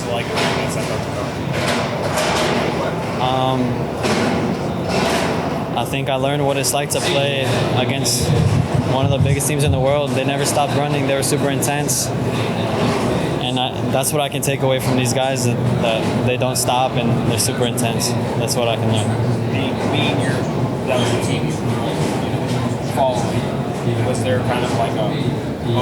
it like being sent out to go? I think I learned what it's like to play against one of the biggest teams in the world. They never stopped running. They were super intense. And that's what I can take away from these guys, that they don't stop and they're super intense. That's what I can learn. That was the team you following. Was there kind of like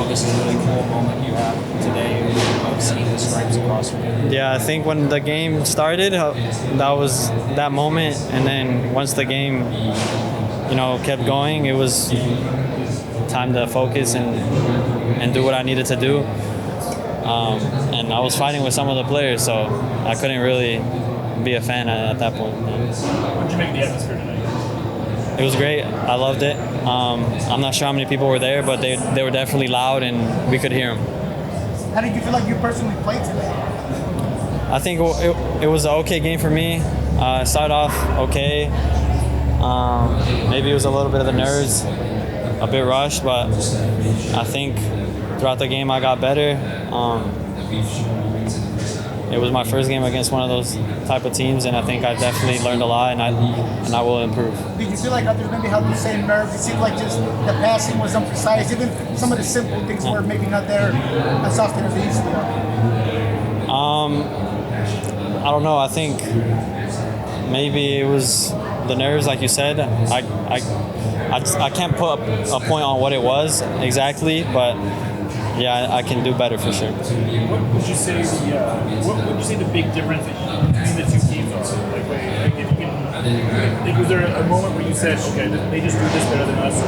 this is a really cool moment you have today of seeing the stripes across your head? Yeah, I think when the game started, that was that moment. And then once the game, kept going, it was time to focus and do what I needed to do. And I was fighting with some of the players, so I couldn't really be a fan at that point. What did you make of the atmosphere tonight? It was great. I loved it. I'm not sure how many people were there, but they were definitely loud and we could hear them. How did you feel like you personally played today? I think it was an okay game for me. I started off okay. Maybe it was a little bit of the nerves, a bit rushed, but I think throughout the game I got better. It was my first game against one of those type of teams, and I think I definitely learned a lot, and I will improve. Did you feel like others maybe had the same nerves? It seemed like just the passing was imprecise. Even some of the simple things were maybe not there as often as they used to be. I don't know. I think maybe it was the nerves, like you said. I can't put a point on what it was exactly, but yeah, I can do better for sure. What would you say the big difference between the two teams are? Like if you can, was there a moment where you said, okay, they just do this better than us,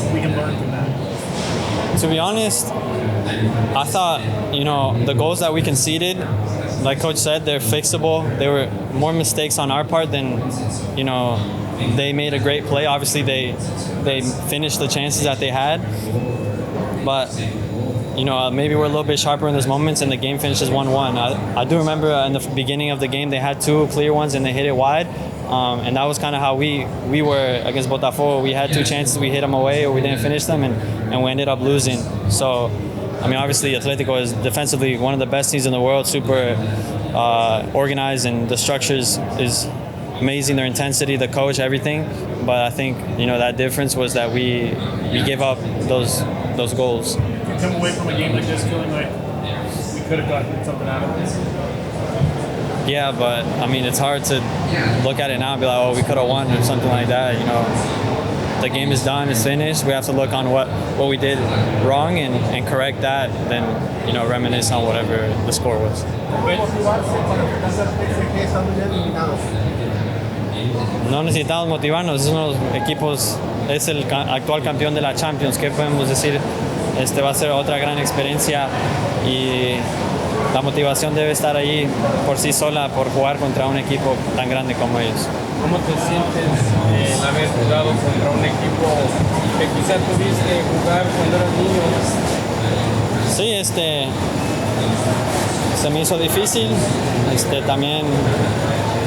or we can learn from that? To be honest, I thought, the goals that we conceded, like Coach said, they're fixable. There were more mistakes on our part than, they made a great play. Obviously, they finished the chances that they had, but maybe we're a little bit sharper in those moments, and the game finishes 1-1. I do remember in the beginning of the game they had two clear ones and they hit it wide, and that was kind of how we were against Botafogo. We had two chances, we hit them away or we didn't finish them, and we ended up losing. So, obviously Atletico is defensively one of the best teams in the world, super organized, and the structures is amazing, their intensity, the coach, everything. But I think, that difference was that we gave up those goals. Come away from a game like this feeling like we could have gotten something out of this? Yeah, but it's hard to look at it now and be like, oh, we could have won or something like that. The game is done, it's finished. We have to look on what we did wrong and correct that, then reminisce on whatever the score was. No necesitamos motivarnos, es uno de los equipos, es el actual campeón de la Champions. ¿Qué podemos decir? Va a ser otra gran experiencia y la motivación debe estar ahí por sí sola por jugar contra un equipo tan grande como ellos. ¿Cómo te sientes haber jugado contra un equipo que quizás tuviste jugar cuando eras niño? Sí, se me hizo difícil. También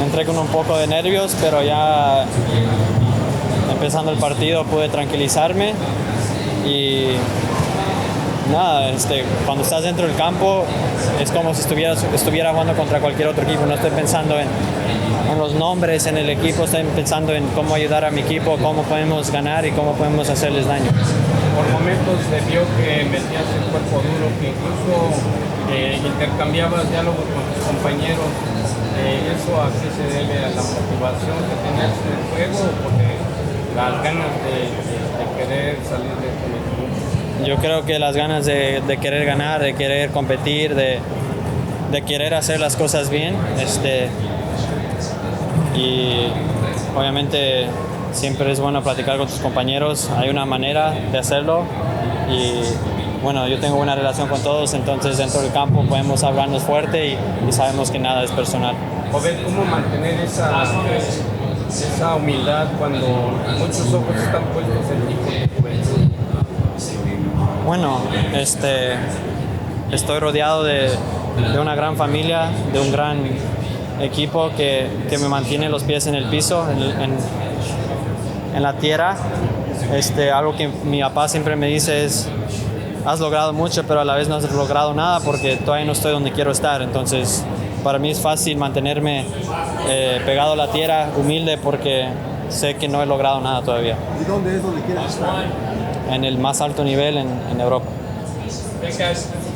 entré con un poco de nervios, pero ya empezando el partido pude tranquilizarme y nada, cuando estás dentro del campo es como si estuviera jugando contra cualquier otro equipo. No estoy pensando en los nombres en el equipo, estoy pensando en cómo ayudar a mi equipo, cómo podemos ganar y cómo podemos hacerles daño. Por momentos se vio que metías el cuerpo duro, que incluso intercambiabas diálogos con tus compañeros. ¿Eso a qué se debe? ¿A la motivación que tenías en el juego o porque las ganas de querer salir de este equipo? Yo creo que las ganas de querer ganar, de querer competir, de querer hacer las cosas bien, y obviamente siempre es bueno platicar con tus compañeros. Hay una manera de hacerlo y bueno, yo tengo buena relación con todos, entonces dentro del campo podemos hablarnos fuerte y sabemos que nada es personal. Obed, ¿cómo mantener esa humildad cuando muchos ojos están puestos en ti? Bueno, estoy rodeado de una gran familia, de un gran equipo que me mantiene los pies en el piso, en la tierra. Algo que mi papá siempre me dice es has logrado mucho, pero a la vez no has logrado nada porque todavía no estoy donde quiero estar. Entonces, para mí es fácil mantenerme pegado a la tierra, humilde, porque sé que no he logrado nada todavía. ¿Y dónde es donde quieres estar? En el más alto nivel en Europa. Thanks, guys.